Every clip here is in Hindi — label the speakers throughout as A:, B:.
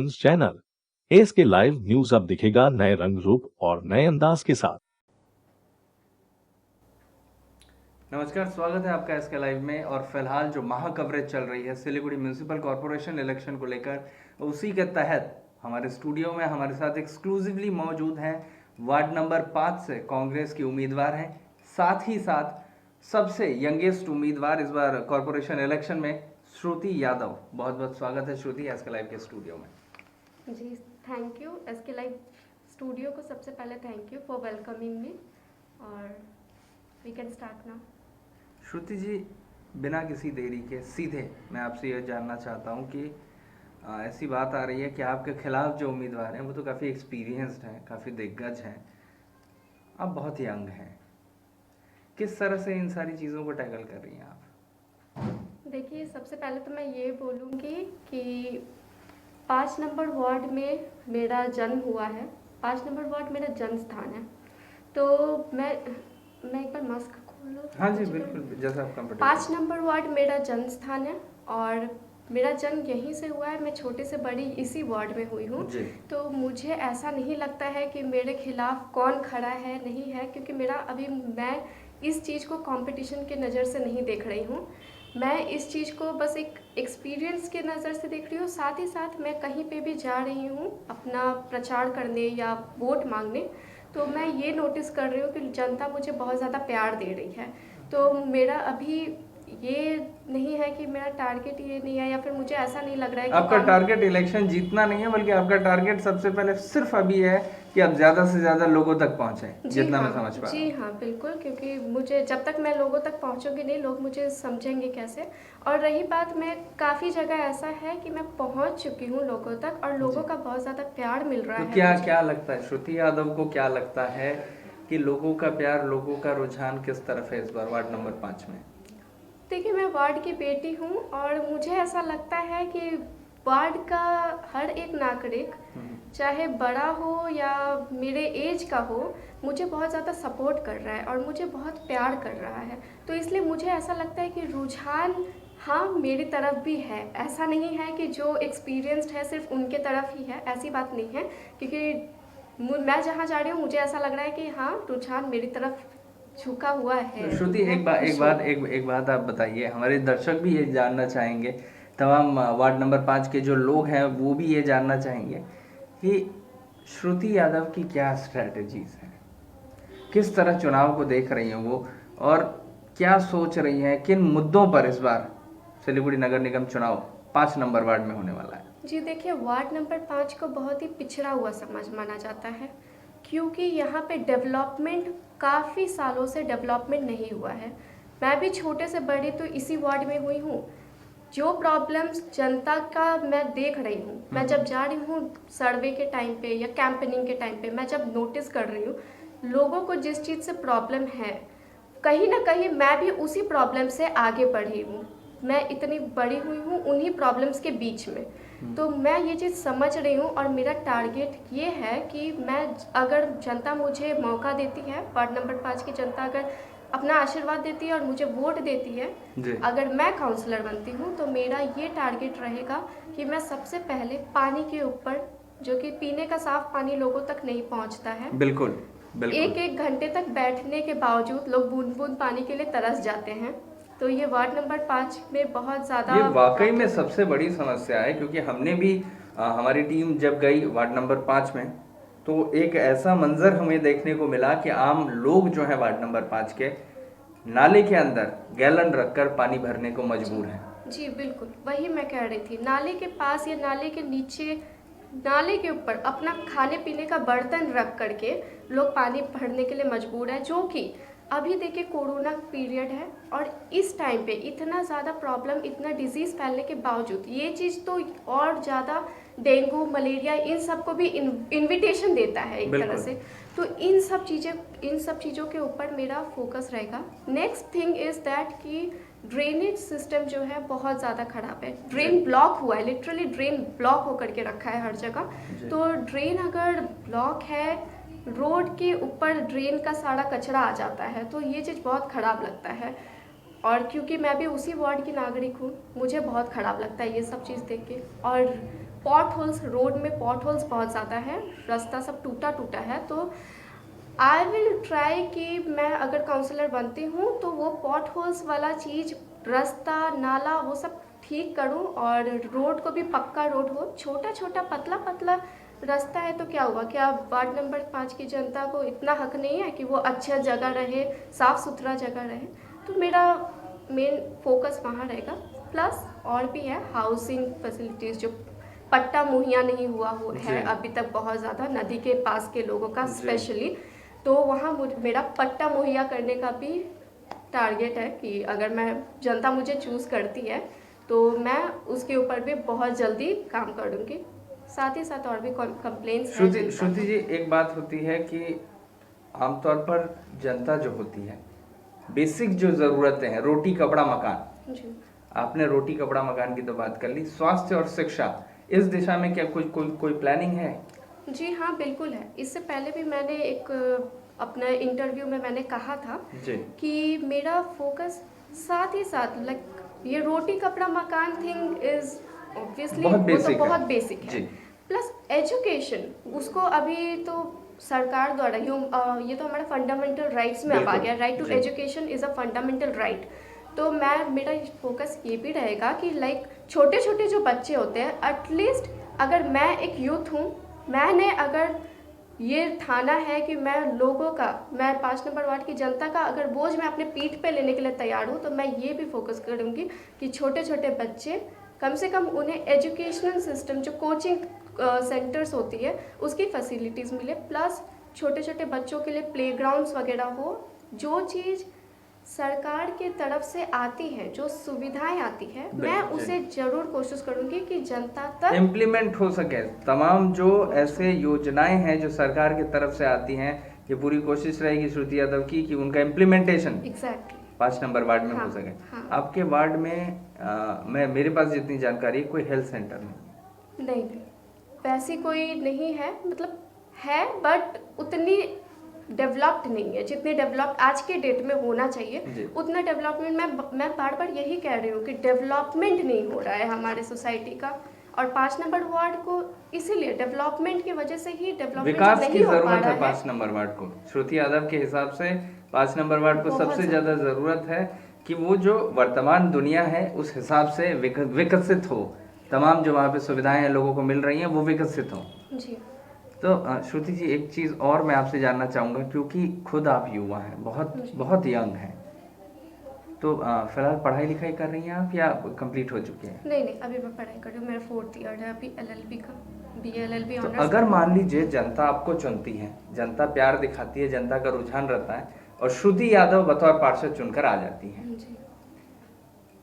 A: News channel. ASK live news अब दिखेगा नए रंग रूप और नए अंदाज के साथ।
B: नमस्कार, स्वागत है आपका एसके लाइव में। और फिलहाल जो महा कवरेज चल रही है सिलीगुड़ी म्यूनिसिपल कॉरपोरेशन इलेक्शन को लेकर, उसी के तहत हमारे स्टूडियो में हमारे साथ एक्सक्लूसिवली मौजूद हैं वार्ड नंबर 5 से कांग्रेस की उम्मीदवार हैं, साथ ही साथ सबसे यंगेस्ट उम्मीदवार इस बार कॉरपोरेशन इलेक्शन में श्रुति यादव। बहुत बहुत स्वागत है श्रुति एसके लाइव के स्टूडियो में।
C: जी thank you SK live studio को सबसे पहले thank you for welcoming me और we can start now.
B: Shruti ji, बिना किसी देरी के सीधे मैं आपसे यह जानना चाहता हूं कि ऐसी बात आ रही है कि आपके खिलाफ जो उम्मीदवार हैं वो तो काफ़ी एक्सपीरियंस्ड हैं, काफ़ी दिग्गज हैं, आप बहुत यंग हैं। किस तरह से इन सारी चीज़ों को टैकल कर रही हैं आप?
C: देखिए, सबसे पहले तो मैं ये बोलूँगी कि 5 नंबर वार्ड में मेरा जन्म हुआ है, 5 नंबर वार्ड मेरा जन्म स्थान है। तो मैं एक बार मास्क खोल लूँ।
B: हाँ जी बिल्कुल, जैसा आप कंफर्टेबल।
C: 5 नंबर वार्ड मेरा जन्म स्थान है और मेरा जन्म यहीं से हुआ है। मैं छोटे से बड़ी इसी वार्ड में हुई हूँ। तो मुझे ऐसा नहीं लगता है कि मेरे खिलाफ कौन खड़ा है नहीं है, क्योंकि मैं इस चीज़ को कंपटीशन के नज़र से नहीं देख रही हूँ। मैं इस चीज़ को बस एक एक्सपीरियंस के नज़र से देख रही हूँ। साथ ही साथ मैं कहीं पे भी जा रही हूँ अपना प्रचार करने या वोट मांगने, तो मैं ये नोटिस कर रही हूँ कि जनता मुझे बहुत ज़्यादा प्यार दे रही है। तो मेरा अभी ये नहीं है कि मेरा टारगेट ये नहीं है, या फिर मुझे ऐसा नहीं लग रहा है कि
B: आपका टारगेट इलेक्शन जीतना नहीं है, बल्कि आपका टारगेट सबसे पहले सिर्फ अभी है कि आप ज़्यादा से ज़्यादा लोगों तक पहुँचें, जितना मैं समझ पा रहा हूँ।
C: जी हाँ बिल्कुल, क्योंकि मुझे जब तक मैं लोगों तक पहुँचूंगी नहीं, लोग मुझे समझेंगे कैसे। और रही बात, मैं काफ़ी जगह ऐसा है कि मैं पहुँच चुकी हूँ लोगों तक और लोगों का बहुत ज़्यादा प्यार मिल रहा है।
B: क्या लगता है श्रुति यादव को, क्या लगता है कि लोगों का प्यार, लोगों का रुझान किस तरफ है इस बार वार्ड नंबर 5 में?
C: देखिए, मैं वार्ड की बेटी हूँ और मुझे ऐसा लगता है कि वार्ड का हर एक नागरिक, चाहे बड़ा हो या मेरे एज का हो, मुझे बहुत ज़्यादा सपोर्ट कर रहा है और मुझे बहुत प्यार कर रहा है। तो इसलिए मुझे ऐसा लगता है कि रुझान हाँ मेरी तरफ भी है। ऐसा नहीं है कि जो एक्सपीरियंस्ड है सिर्फ उनके तरफ ही है, ऐसी बात नहीं है। क्योंकि मैं जहाँ जा रही हूँ मुझे ऐसा लग रहा है कि हाँ रुझान मेरी तरफ झुका हुआ है।
B: श्रुति, एक बात आप बताइए, हमारे दर्शक भी ये जानना चाहेंगे, तमाम वार्ड नंबर 5 के जो लोग हैं वो भी ये जानना चाहेंगे कि श्रुति यादव की क्या स्ट्रैटेजीज हैं, किस तरह चुनाव को देख रही हैं वो, और क्या सोच रही हैं, किन मुद्दों पर इस बार सिलीगुड़ी नगर निगम चुनाव 5 नंबर वार्ड में होने वाला है?
C: जी देखिए, वार्ड नंबर 5 को बहुत ही पिछड़ा हुआ समाज माना जाता है, क्योंकि यहाँ पे डेवलपमेंट काफ़ी सालों से डेवलपमेंट नहीं हुआ है। मैं भी छोटे से बड़ी तो इसी वार्ड में हुई हूँ। जो प्रॉब्लम्स जनता का मैं देख रही हूँ, मैं जब जा रही हूँ सर्वे के टाइम पे या कैंपेनिंग के टाइम पे, मैं जब नोटिस कर रही हूँ लोगों को जिस चीज़ से प्रॉब्लम है, कहीं ना कहीं मैं भी उसी प्रॉब्लम से आगे बढ़ी हूँ। मैं इतनी बड़ी हुई हूँ उन्हीं प्रॉब्लम्स के बीच में। तो मैं ये चीज़ समझ रही हूँ और मेरा टारगेट ये है कि मैं, अगर जनता मुझे मौका देती है, वार्ड नंबर 5 की जनता अगर अपना आशीर्वाद देती है और मुझे वोट देती है, अगर मैं काउंसलर बनती हूँ, तो मेरा ये टारगेट रहेगा कि मैं सबसे पहले पानी के ऊपर, जो कि पीने का साफ पानी लोगों तक नहीं पहुँचता है,
B: बिल्कुल।
C: एक घंटे तक बैठने के बावजूद लोग बूंद बूंद पानी के लिए तरस जाते हैं। तो ये वार्ड नंबर 5 में बहुत ज़्यादा,
B: ये वाकई में सबसे बड़ी समस्या है, क्योंकि हमने भी हमारी टीम जब गई वार्ड नंबर 5 में, तो एक ऐसा मंजर हमें देखने को मिला कि आम लोग जो है वार्ड नंबर 5 के नाले के अंदर गैलन रखकर पानी भरने को मजबूर हैं।
C: जी बिल्कुल, वही मैं कह रही थी। नाले के पास या नाले के नीचे, नाले के ऊपर अपना खाने पीने का बर्तन रख करके लोग पानी भरने के लिए मजबूर हैं, जो कि अभी देखिए कोरोना पीरियड है और इस टाइम पे इतना ज़्यादा प्रॉब्लम, इतना डिजीज़ फैलने के बावजूद ये चीज़ तो और ज़्यादा डेंगू, मलेरिया, इन सब को भी इनविटेशन देता है एक तरह से। तो इन सब चीज़ों के ऊपर मेरा फोकस रहेगा। नेक्स्ट थिंग इज़ दैट कि ड्रेनेज सिस्टम जो है बहुत ज़्यादा ख़राब है। ड्रेन ब्लॉक हुआ है, लिटरली ड्रेन ब्लॉक होकर के रखा है हर जगह। तो ड्रेन अगर ब्लॉक है, रोड के ऊपर ड्रेन का सारा कचरा आ जाता है, तो ये चीज़ बहुत ख़राब लगता है। और क्योंकि मैं भी उसी वार्ड की नागरिक हूँ, मुझे बहुत ख़राब लगता है ये सब चीज़ देख के। और पॉट होल्स, रोड में पॉट होल्स बहुत ज़्यादा है, रास्ता सब टूटा टूटा है। तो आई विल ट्राई कि मैं अगर काउंसलर बनती हूँ तो वो पॉट होल्स वाला चीज़, रास्ता नाला वो सब ठीक करूँ, और रोड को भी पक्का रोड हो। छोटा छोटा पतला पतला रास्ता है तो क्या हुआ, क्या वार्ड नंबर 5 की जनता को इतना हक नहीं है कि वो अच्छा जगह रहे, साफ़ सुथरा जगह रहे? तो मेरा मेन फोकस वहाँ रहेगा। प्लस और भी है हाउसिंग फैसिलिटीज़, जो पट्टा मुहैया नहीं हुआ है अभी तक बहुत ज़्यादा, नदी के पास के लोगों का स्पेशली। तो वहाँ मेरा पट्टा मुहैया करने का भी टारगेट है कि अगर मैं जनता मुझे चूज़ करती है तो मैं उसके ऊपर भी बहुत जल्दी काम करूँगी। साथ ही साथ और भी कंप्लेंट्स हैं।
B: श्रुति जी, एक बात होती है कि आमतौर पर जनता जो होती है, बेसिक जो ज़रूरतें हैं, रोटी कपड़ा मकान,
C: जी
B: आपने रोटी कपड़ा मकान की तो बात कर ली, स्वास्थ्य और शिक्षा, इस दिशा में क्या कोई प्लानिंग है?
C: जी हाँ, बिल्कुल है। इससे पहले भी मैंने एक अपना इंटरव्यू में मैंने कहा था
B: जी।
C: कि मेरा फोकस साथ ही साथ लाइक ये रोटी कपड़ा मकान थिंग इज ऑब्वियसली
B: बहुत
C: वो तो
B: बेसिक है।
C: बहुत बेसिक है।
B: जी।
C: प्लस एजुकेशन, उसको अभी तो सरकार द्वारा ये तो हमारा फंडामेंटल राइट्स में अब आ
B: बिल्कुल,
C: गया। राइट टू
B: जी।
C: Education is a fundamental right. तो मेरा फोकस ये भी रहेगा कि लाइक छोटे छोटे जो बच्चे होते हैं, एटलीस्ट अगर मैं एक यूथ हूँ, मैंने अगर ये ठाना है कि मैं लोगों का, मैं 5 नंबर वार्ड की जनता का अगर बोझ मैं अपने पीठ पे लेने के लिए तैयार हूँ, तो मैं ये भी फोकस करूँगी कि छोटे छोटे बच्चे कम से कम उन्हें एजुकेशनल सिस्टम, जो कोचिंग सेंटर्स होती है, उसकी फैसिलिटीज़ मिले। प्लस छोटे छोटे बच्चों के लिए प्लेग्राउंड्स वगैरह हो। जो चीज़ सरकार की तरफ से आती है, जो सुविधाएं आती है, मैं उसे जरूर कोशिश करूंगी कि जनता तक
B: इम्प्लीमेंट हो सके। तमाम जो ऐसे योजनाएं हैं जो सरकार की तरफ से आती हैं, ये पूरी कोशिश रहेगी श्रुति यादव की कि उनका इम्प्लीमेंटेशन
C: एग्जैक्टली
B: 5 नंबर वार्ड में हो सके। आपके वार्ड में मेरे पास जितनी जानकारी है, कोई हेल्थ सेंटर
C: नहीं, वैसी कोई नहीं है, मतलब है बट उतनी डेवलप्ड नहीं है जितने डेवलप्ड आज के डेट में होना चाहिए। उतना डेवलपमेंट मैं बार बार यही कह रही हूँ कि डेवलपमेंट नहीं हो रहा है हमारे सोसाइटी का। और 5 नंबर वार्ड को इसीलिए डेवलपमेंट की वजह से ही डेवलपमेंट
B: विकास की
C: नहीं हो पा
B: जरूरत
C: रहा
B: है। 5 नंबर वार्ड को, श्रुति यादव के हिसाब से 5 नंबर वार्ड को सबसे ज्यादा जरूरत है कि वो जो वर्तमान दुनिया है उस हिसाब से विकसित हो। तमाम जो वहाँ पे सुविधाएं हैं लोगों को मिल रही हैं, वो विकसित हो।
C: जी।
B: तो श्रुति जी, एक चीज़ और मैं आपसे जानना चाहूँगा, क्योंकि खुद आप युवा हैं, बहुत यंग हैं, तो फिलहाल पढ़ाई लिखाई कर रही हैं आप या कंप्लीट हो चुकी हैं?
C: नहीं, अभी मैं पढ़ाई कर रही हूँ, मेरा 4th ईयर है अभी LLB का, BA LLB
B: तो
C: ऑनर्स।
B: अगर मान लीजिए जनता आपको चुनती है, जनता प्यार दिखाती है, जनता का रुझान रहता है और श्रुति यादव बतौर पार्षद चुनकर आ जाती है,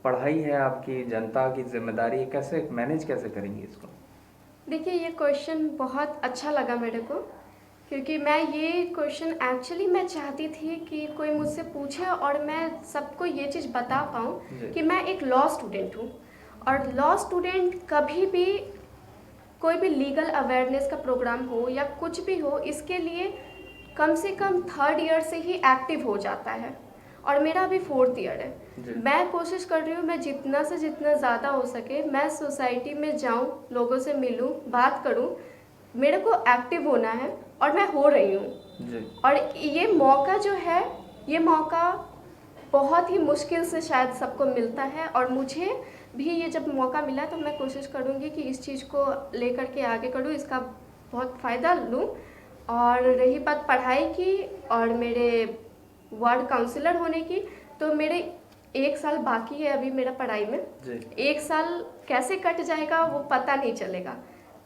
B: पढ़ाई है आपकी, जनता की जिम्मेदारी, कैसे मैनेज कैसे करेंगे इसको?
C: देखिए, ये क्वेश्चन बहुत अच्छा लगा मेरे को, क्योंकि मैं ये क्वेश्चन एक्चुअली मैं चाहती थी कि कोई मुझसे पूछे और मैं सबको ये चीज़ बता पाऊँ कि मैं एक लॉ स्टूडेंट हूँ। और लॉ स्टूडेंट कभी भी कोई भी लीगल अवेयरनेस का प्रोग्राम हो या कुछ भी हो, इसके लिए कम से कम 3rd ईयर से ही एक्टिव हो जाता है। और मेरा अभी 4th ईयर है। मैं कोशिश कर रही हूँ, मैं जितना से जितना ज़्यादा हो सके मैं सोसाइटी में जाऊँ, लोगों से मिलूँ, बात करूँ। मेरे को एक्टिव होना है और मैं हो रही हूँ। और ये मौका जो है, ये मौका बहुत ही मुश्किल से शायद सबको मिलता है, और मुझे भी ये जब मौका मिला तो मैं कोशिश करूँगी कि इस चीज़ को लेकर के आगे करूँ, इसका बहुत फ़ायदा लूँ। और रही बात पढ़ाई की और मेरे वार्ड काउंसिलर होने की, तो मेरे 1 साल बाकी है अभी मेरा पढ़ाई में। 1 साल कैसे कट जाएगा वो पता नहीं चलेगा।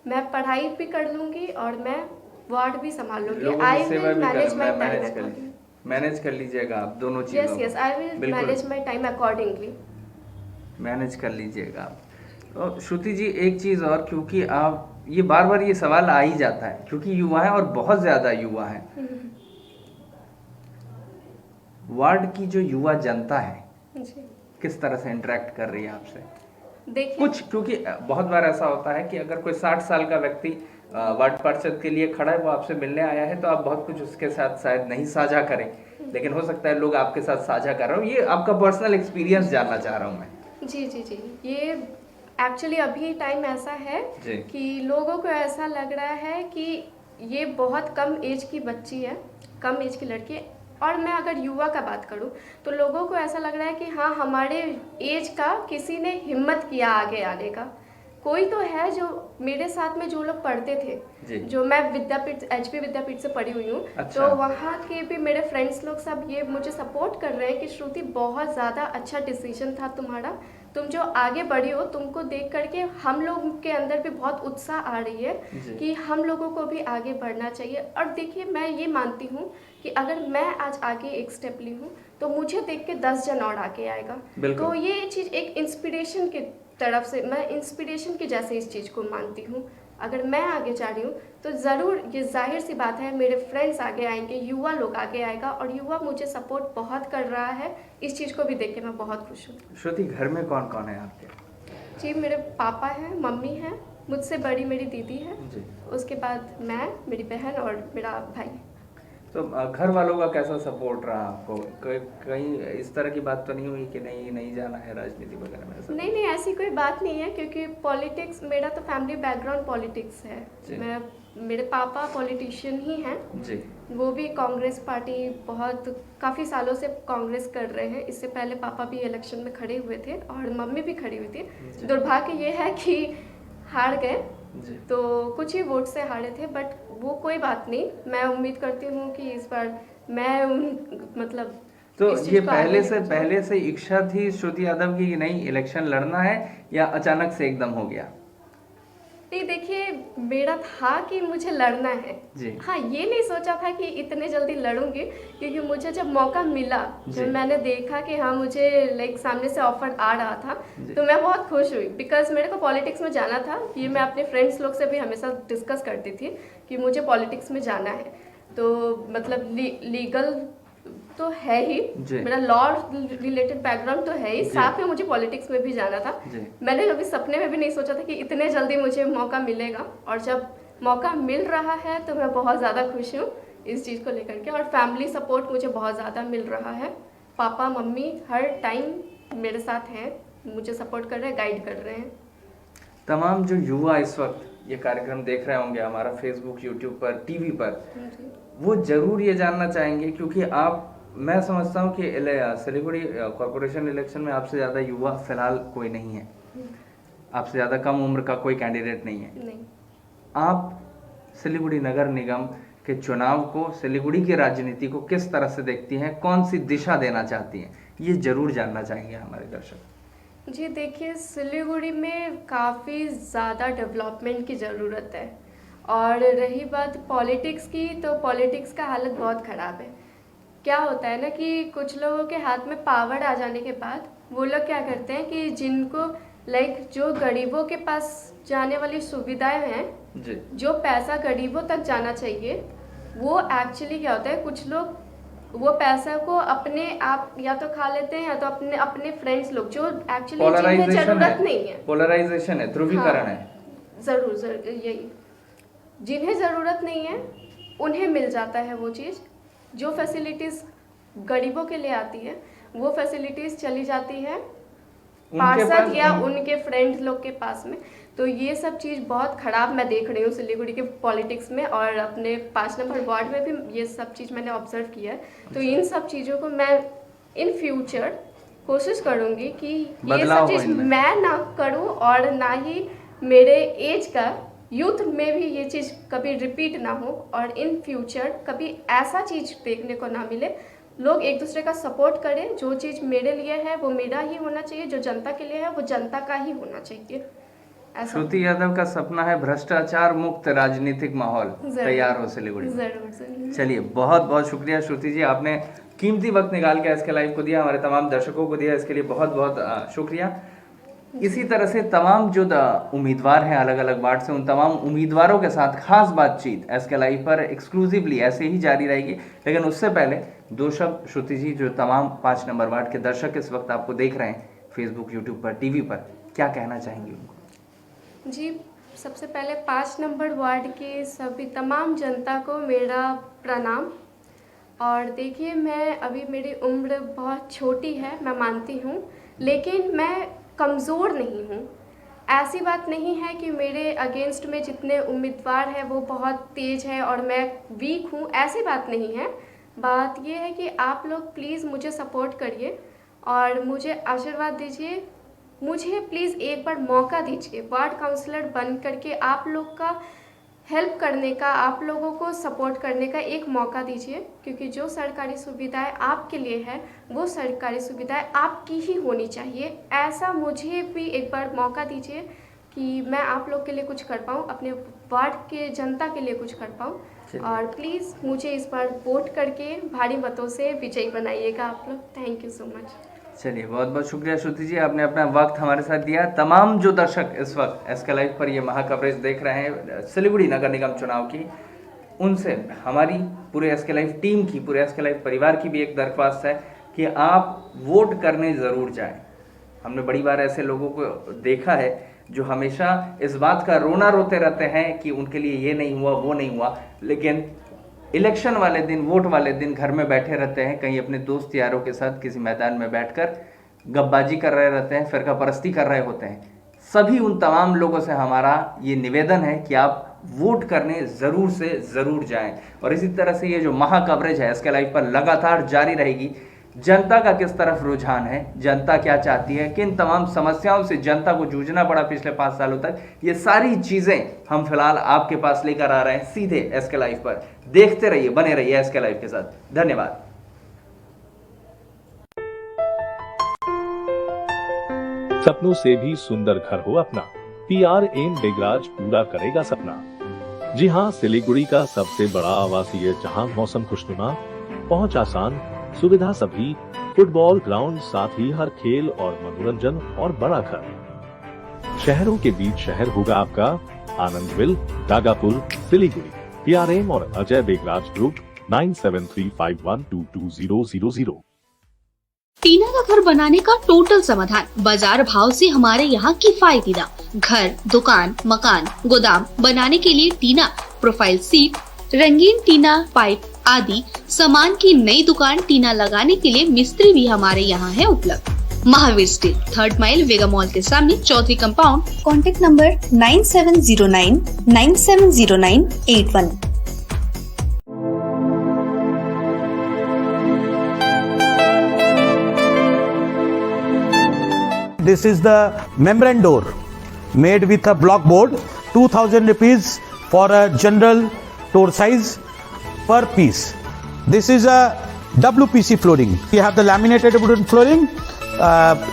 C: मैं पढ़ाई भी कर लूँगी और मैं वार्ड भी संभाल लूँगी। I will manage my time.
B: Manage कर लीजिएगा आप दोनों चीज़ों।
C: Yes, I will manage my time accordingly.
B: Manage कर लीजिएगा आप। और श्रुति जी, एक चीज़ और, क्योंकि आप ये बार बार ये सवाल आ ही जाता है, क्योंकि युवा है और बहुत ज़्यादा युवा है, वार्ड की जो युवा जनता है किस तरह से इंटरेक्ट कर रही है आपसे?
C: देखिए,
B: कुछ, क्योंकि बहुत बार ऐसा होता है कि अगर कोई 60 साल का व्यक्ति वार्ड पार्षद के लिए खड़ा है, वो आपसे मिलने आया है, तो आप बहुत कुछ उसके साथ शायद नहीं साझा करें, लेकिन हो सकता है लोग आपके साथ साझा कर रहे हो। ये आपका पर्सनल एक्सपीरियंस जानना चाह रहा हूँ मैं।
C: जी, ये एक्चुअली अभी टाइम ऐसा है
B: जी।
C: कि लोगों को ऐसा लग रहा है कि ये बहुत कम एज की बच्ची है, कम एज की लड़की है। और मैं अगर युवा का बात करूं तो लोगों को ऐसा लग रहा है कि हाँ, हमारे एज का किसी ने हिम्मत किया आगे आने का। कोई तो है जो मेरे साथ में जो लोग पढ़ते
B: जी।
C: थे, जो मैं विद्यापीठ HP विद्यापीठ से पढ़ी हुई हूँ,
B: अच्छा।
C: तो वहाँ के भी मेरे फ्रेंड्स लोग सब ये मुझे सपोर्ट कर रहे हैं कि श्रुति बहुत ज़्यादा अच्छा डिसीजन था तुम्हारा, तुम जो आगे बढ़ी हो, तुमको देख करके हम लोग के अंदर भी बहुत उत्साह आ रही है
B: जी।
C: कि हम लोगों को भी आगे बढ़ना चाहिए। और देखिए, मैं ये मानती हूँ कि अगर मैं आज आगे एक स्टेप ली हूँ तो मुझे देख के 10 जन और आगे आएगा।
B: बिल्कुल।
C: तो ये चीज़ एक इंस्पिरेशन की तरफ से, मैं इंस्पिरेशन की जैसे इस चीज़ को मानती हूँ। अगर मैं आगे जा रही हूँ तो ज़रूर, ये जाहिर सी बात है, मेरे फ्रेंड्स आगे आएंगे, युवा लोग आगे आएगा, और युवा मुझे सपोर्ट बहुत कर रहा है। इस चीज़ को भी देख के मैं बहुत खुश हूँ।
B: श्रुति, घर में कौन कौन है आपके?
C: जी, मेरे पापा हैं, मम्मी हैं, मुझसे बड़ी मेरी दीदी है,
B: जी।
C: उसके बाद मैं, मेरी बहन और मेरा भाई।
B: तो घर वालों का कैसा सपोर्ट रहा आपको? कहीं इस तरह की बात तो नहीं हुई कि नहीं जाना है राजनीति वगैरह में? ऐसा
C: नहीं, ऐसी कोई बात नहीं है, क्योंकि पॉलिटिक्स, मेरा तो फैमिली बैकग्राउंड पॉलिटिक्स है। मेरे पापा पॉलिटिशियन ही हैं
B: जी।
C: वो भी कांग्रेस पार्टी, बहुत काफ़ी सालों से कांग्रेस कर रहे हैं। इससे पहले पापा भी इलेक्शन में खड़े हुए थे और मम्मी भी खड़ी हुई थी। दुर्भाग्य ये है कि हार गए, तो कुछ ही वोट से हारे थे, बट वो कोई बात नहीं। मैं उम्मीद करती हूँ कि इस बार मैं मतलब
B: तो
C: इस चीज़
B: ये
C: को आगे लेकर जाऊँ।
B: पहले से इच्छा थी श्रुति यादव की कि नहीं इलेक्शन लड़ना है, या अचानक से एकदम हो गया?
C: नहीं, देखिए, मेरा था कि मुझे लड़ना है
B: जी।
C: हाँ, ये नहीं सोचा था कि इतने जल्दी लड़ूंगी, क्योंकि मुझे जब मौका मिला, जब मैंने देखा कि हाँ, मुझे लाइक सामने से ऑफर आ रहा था, तो मैं बहुत खुश हुई। बिकॉज मेरे को पॉलिटिक्स में जाना था। ये मैं अपने फ्रेंड्स लोग से भी हमेशा डिस्कस करती थी कि मुझे पॉलिटिक्स में जाना है। तो मतलब लीगल तो है ही, मेरा लॉ रिलेटेड बैकग्राउंड तो है ही, साथ में मुझे पॉलिटिक्स में भी जाना था। मैंने कभी सपने में भी नहीं सोचा था कि इतने जल्दी मुझे मौका मिलेगा, और जब मौका मिल रहा है तो मैं बहुत ज़्यादा खुश हूँ इस चीज़ को लेकर के। और फैमिली सपोर्ट मुझे बहुत ज़्यादा मिल रहा है। पापा मम्मी हर टाइम मेरे साथ हैं, मुझे सपोर्ट कर रहे हैं, गाइड कर रहे हैं।
B: तमाम जो युवा इस वक्त ये कार्यक्रम देख रहे होंगे हमारा फेसबुक, यूट्यूब पर, टीवी पर, वो जरूर ये जानना चाहेंगे, क्योंकि आप, मैं समझता हूँ कि सिलीगुड़ी कॉरपोरेशन इलेक्शन में आपसे ज़्यादा युवा फिलहाल कोई नहीं है, आपसे ज़्यादा कम उम्र का कोई कैंडिडेट नहीं है।
C: नहीं।
B: आप सिलीगुड़ी नगर निगम के चुनाव को, सिलीगुड़ी की राजनीति को किस तरह से देखती हैं, कौन सी दिशा देना चाहती हैं, ये जरूर जानना चाहेंगे हमारे दर्शक।
C: जी देखिए, सिलीगुड़ी में काफ़ी ज़्यादा डेवलपमेंट की ज़रूरत है। और रही बात पॉलिटिक्स की, तो पॉलिटिक्स का हालत बहुत ख़राब है। क्या होता है ना कि कुछ लोगों के हाथ में पावर आ जाने के बाद वो लोग क्या करते हैं कि जिनको लाइक जो गरीबों के पास जाने वाली सुविधाएं हैं, जो पैसा गरीबों तक जाना चाहिए, वो एक्चुअली क्या होता है, कुछ लोग वो पैसा को अपने आप या तो खा लेते हैं या तो अपने फ्रेंड्स लोग, जो एक्चुअली जिन्हें जरूरत नहीं है।
B: पोलराइजेशन है, ध्रुवीकरण है।
C: जरूर यही, जिन्हें ज़रूरत नहीं है उन्हें मिल जाता है वो चीज़। जो फैसिलिटीज़ गरीबों के लिए आती है वो फैसिलिटीज़ चली जाती है पार्षद या उनके फ्रेंड्स लोग के पास में। तो ये सब चीज़ बहुत ख़राब मैं देख रही हूँ सिलीगुड़ी के पॉलिटिक्स में, और अपने 5 नंबर वार्ड में भी ये सब चीज़ मैंने ऑब्जर्व किया है। तो इन सब चीज़ों को मैं इन फ्यूचर कोशिश करूँगी कि ये सब चीज़ मैं ना करूँ, और ना ही मेरे एज का यूथ में भी ये चीज़ कभी रिपीट ना हो, और इन फ्यूचर कभी ऐसा चीज़ देखने को ना मिले। लोग एक दूसरे का सपोर्ट करें, जो चीज़ मेरे लिए है वो मेरा ही होना चाहिए, जो जनता के लिए है वो जनता का ही होना चाहिए।
B: श्रुति यादव का सपना है भ्रष्टाचार मुक्त राजनीतिक माहौल तैयार हो सिलीगुड़ी में।
C: जरूर।
B: चलिए, बहुत बहुत शुक्रिया श्रुति जी, आपने कीमती वक्त निकाल के SK लाइव को दिया, हमारे तमाम दर्शकों को दिया, इसके लिए बहुत बहुत शुक्रिया। इसी तरह से तमाम जो उम्मीदवार हैं अलग अलग वार्ड से, उन तमाम उम्मीदवारों के साथ खास बातचीत SK लाइव पर एक्सक्लूसिवली ऐसे ही जारी रहेगी। लेकिन उससे पहले 2 शब्द श्रुति जी, जो तमाम 5 नंबर वार्ड के दर्शक इस वक्त आपको देख रहे हैं फेसबुक, यूट्यूब पर, टीवी पर, क्या कहना चाहेंगे उनको?
C: जी, सबसे पहले 5 नंबर वार्ड की सभी तमाम जनता को मेरा प्रणाम। और देखिए, मैं अभी, मेरी उम्र बहुत छोटी है, मैं मानती हूँ, लेकिन मैं कमज़ोर नहीं हूँ। ऐसी बात नहीं है कि मेरे अगेंस्ट में जितने उम्मीदवार हैं वो बहुत तेज़ है और मैं वीक हूँ, ऐसी बात नहीं है। बात ये है कि आप लोग प्लीज़ मुझे सपोर्ट करिए और मुझे आशीर्वाद दीजिए। मुझे प्लीज़ एक बार मौका दीजिए, वार्ड काउंसलर बन करके आप लोग का हेल्प करने का, आप लोगों को सपोर्ट करने का एक मौका दीजिए, क्योंकि जो सरकारी सुविधाएं आपके लिए है वो सरकारी सुविधाएं आपकी ही होनी चाहिए। ऐसा मुझे भी एक बार मौका दीजिए कि मैं आप लोग के लिए कुछ कर पाऊँ, अपने वार्ड के जनता के लिए कुछ कर पाऊँ। और प्लीज़ मुझे इस बार वोट करके भारी मतों से विजयी बनाइएगा आप लोग। Thank you so much.
B: चलिए, बहुत बहुत शुक्रिया श्रुति जी, आपने अपना वक्त हमारे साथ दिया। तमाम जो दर्शक इस वक्त एसके लाइव पर ये महा कवरेज देख रहे हैं सिलीगुड़ी नगर निगम चुनाव की, उनसे हमारी पूरे एसके लाइव टीम की, पूरे एसके लाइव परिवार की भी एक दरख्वास्त है कि आप वोट करने ज़रूर जाएं। हमने बड़ी बार ऐसे लोगों को देखा है जो हमेशा इस बात का रोना रोते रहते हैं कि उनके लिए ये नहीं हुआ, वो नहीं हुआ, लेकिन इलेक्शन वाले दिन, वोट वाले दिन घर में बैठे रहते हैं, कहीं अपने दोस्त यारों के साथ किसी मैदान में बैठकर गप्पबाजी कर रहे रहते हैं, फिरका परस्ती कर रहे होते हैं। सभी उन तमाम लोगों से हमारा ये निवेदन है कि आप वोट करने ज़रूर से ज़रूर जाएं। और इसी तरह से ये जो महा कवरेज है एसके लाइव पर लगातार जारी रहेगी। जनता का किस तरफ रुझान है, जनता क्या चाहती है, किन तमाम समस्याओं से जनता को जूझना पड़ा पिछले 5 सालों तक, ये सारी चीज़ें हम फिलहाल आपके पास लेकर आ रहे हैं सीधे एसके लाइव पर। देखते रहिए, बने रहिए एसके लाइव के साथ। धन्यवाद।
A: सपनों से भी सुंदर घर हो अपना, PRM बेगराज पूरा करेगा सपना। जी हाँ, सिलीगुड़ी का सबसे बड़ा आवासीय जहां मौसम खुशनुमा, पहुंच आसान, सुविधा सभी, फुटबॉल ग्राउंड, साथ ही हर खेल और मनोरंजन और बड़ा घर। शहरों के बीच शहर होगा आपका आनंदविल, गागापुर, सिलीगुड़ी। PRM और अजय बेगराज ग्रुप 9735122000।
D: टीना का घर बनाने का टोटल समाधान, बाजार भाव से हमारे यहाँ किफायती दाम। घर, दुकान, मकान, गोदाम बनाने के लिए टीना, प्रोफाइल सीट, रंगीन टीना, पाइप आदि सामान की नई दुकान टीना लगाने के लिए मिस्त्री भी हमारे यहाँ है उपलब्ध। Mahavir steel, 3rd mile Vega mall के सामने, Chaudhary compound.
E: Contact number 9709970981।
F: This is the membrane door made with a block board, 2000 rupees for a general door size per piece. This is a WPC flooring. We have the laminated wooden flooring,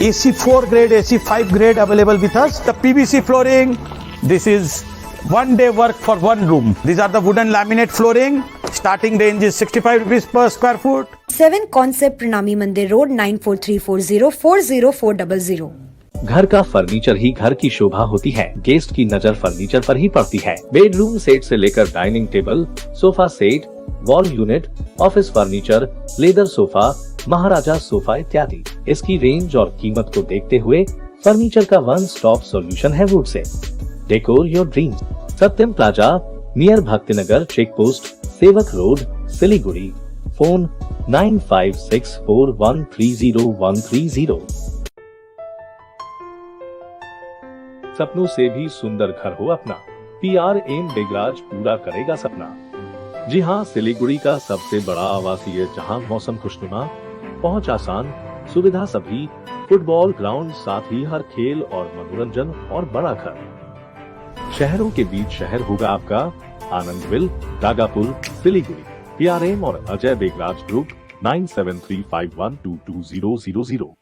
F: AC4 grade, AC5 grade available with us. The PVC flooring, this is one day work for one room. These are the wooden laminate flooring. Starting range is 65 rupees per square foot.
E: 7 Concept Pranami Mandir Road 9434040400।
A: घर का फर्नीचर ही घर की शोभा होती है। गेस्ट की नजर फर्नीचर पर ही पड़ती है। बेडरूम सेट से लेकर dining table, sofa set, wall unit, office furniture, leather sofa, Maharaja sofa इत्यादि। इसकी रेंज और कीमत को देखते हुए फर्नीचर का वन स्टॉप सॉल्यूशन है वुड से। Decor your dreams. Satyam plaza, near Bhaktinagar check post, Sevoke road, Siliguri. Phone 9564130130। सपनों से भी सुंदर घर हो अपना, PRM बेगराज पूरा करेगा सपना। जी हाँ, सिलीगुड़ी का सबसे बड़ा आवासीय जहां मौसम खुशनुमा, पहुंच आसान, सुविधा सभी, फुटबॉल ग्राउंड, साथ ही हर खेल और मनोरंजन और बड़ा घर। शहरों के बीच शहर होगा आपका आनंदविल, गागापुर, सिलीगुड़ी। PRM और अजय बेगराज ग्रुप 9735122000।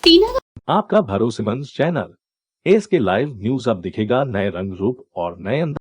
D: टीना
A: आपका भरोसेमंद चैनल एसके लाइव न्यूज अब दिखेगा नए रंग रूप और नए अंदाज।